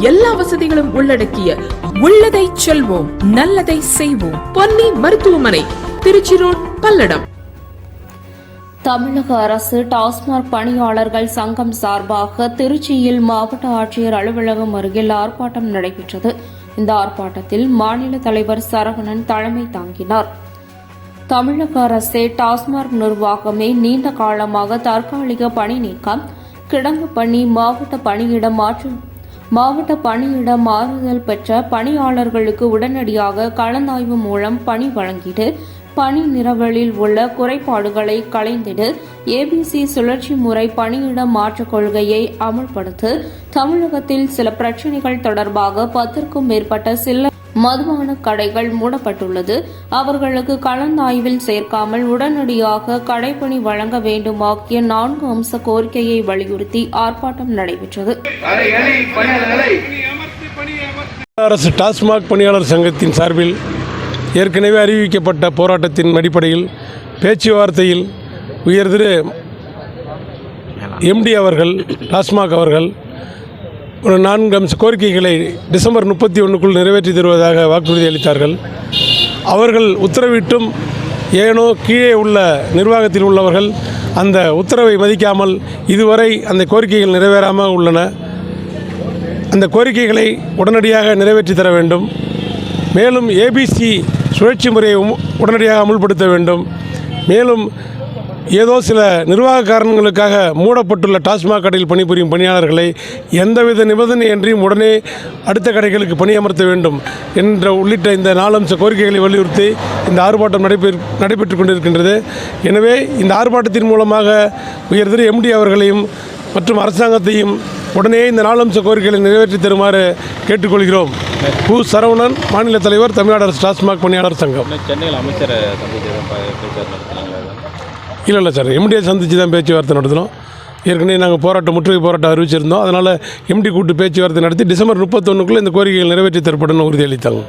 எல்லா வசதிகளும் உள்ளடக்கிய உள்ளதை செல்வோம் நல்லதை செய்வோம் பொன்னி மருத்துவமனை, திருச்சி ரோட், பல்லடம். தமிழக அரசு டாஸ்மாக் பணியாளர்கள் சங்கம் சார்பாக திருச்சியில் மாவட்ட ஆட்சியர் அலுவலகம் அருகில் ஆர்ப்பாட்டம் நடைபெற்றது. இந்த ஆர்ப்பாட்டத்தில் மாநில தலைவர் சரவணன் தலைமை தாங்கினார். தமிழக அரசே டாஸ்மாக் நிர்வாகமே நீண்ட காலமாக தற்காலிக பணி நீக்கம், கிடங்கு பணி, மாவட்ட பணியிட மாறுதல் பெற்ற பணியாளர்களுக்கு உடனடியாக கலந்தாய்வு மூலம் பணி வழங்கிடு, பணி நிரவலில் உள்ள குறைபாடுகளை களைந்திடு, ஏபிசி சுழற்சி முறை பணியிட மாற்றுக் கொள்கையை அமல்படுத்து, தமிழகத்தில் சில பிரச்சினைகள் தொடர்பாக 10க்கும் மேற்பட்ட சில மதுபான கடைகள் மூடப்பட்டுள்ளது, அவர்களுக்கு கலந்தாய்வில் சேர்க்காமல் உடனடியாக கடைப்பணி வழங்க வேண்டும் ஆகிய 4 அம்ச கோரிக்கையை வலியுறுத்தி ஆர்ப்பாட்டம் நடைபெற்றது. அரசு டாஸ்மாக் பணியாளர் சங்கத்தின் சார்பில் ஏற்கனவே அறிவிக்கப்பட்ட போராட்டத்தின் அடிப்படையில் பேச்சுவார்த்தையில் உயர் திரு எம்டி அவர்கள், டாஸ்மாக் அவர்கள் ஒரு 4 அம்ச கோரிக்கைகளை டிசம்பர் 31க்குள் நிறைவேற்றி தருவதாக வாக்குறுதி அளித்தார்கள். அவர்கள் உத்தரவிட்டும் ஏனோ கீழே உள்ள நிர்வாகத்தில் உள்ளவர்கள் அந்த உத்தரவை மதிக்காமல் இதுவரை அந்த கோரிக்கைகள் நிறைவேறாமல் உள்ளன. அந்த கோரிக்கைகளை உடனடியாக நிறைவேற்றி தர வேண்டும். மேலும் ஏபிசி சுழற்சி முறையை உடனடியாக அமுல்படுத்த வேண்டும். மேலும் ஏதோ சில நிர்வாக காரணங்களுக்காக மூடப்பட்டுள்ள டாஸ்மாக் கடையில் பணிபுரியும் பணியாளர்களை எந்தவித நிபந்தனையின்றியும் உடனே அடுத்த கடைகளுக்கு பணியமர்த்த வேண்டும் என்ற உள்ளிட்ட இந்த 4 அம்ச கோரிக்கைகளை வலியுறுத்தி இந்த ஆர்ப்பாட்டம் நடைபெற்று கொண்டிருக்கின்றது. எனவே இந்த ஆர்ப்பாட்டத்தின் மூலமாக உயர் திரு எம்டி அவர்களையும் மற்றும் அரசாங்கத்தையும் உடனே இந்த 4 அம்ச கோரிக்கைகளை நிறைவேற்றி தருமாறு கேட்டுக்கொள்கிறோம். சரவணன், மாநில தலைவர், தமிழ்நாடு அரசு டாஸ்மாக் பணியாளர் சங்கம். சென்னையில் அமைச்சரை இல்லை சார், எம்டியை சந்தித்து தான் பேச்சுவார்த்தை நடத்தினோம். ஏற்கனவே நாங்கள் முற்றுகை போராட்டம் அறிவிச்சிருந்தோம். அதனால் எம்டி கூட்டு பேச்சுவார்த்தை நடத்தி டிசம்பர் 31க்குள்ளே இந்த கோரிக்கைகள் நிறைவேற்றி தரப்படும் உறுதியளித்தாங்க.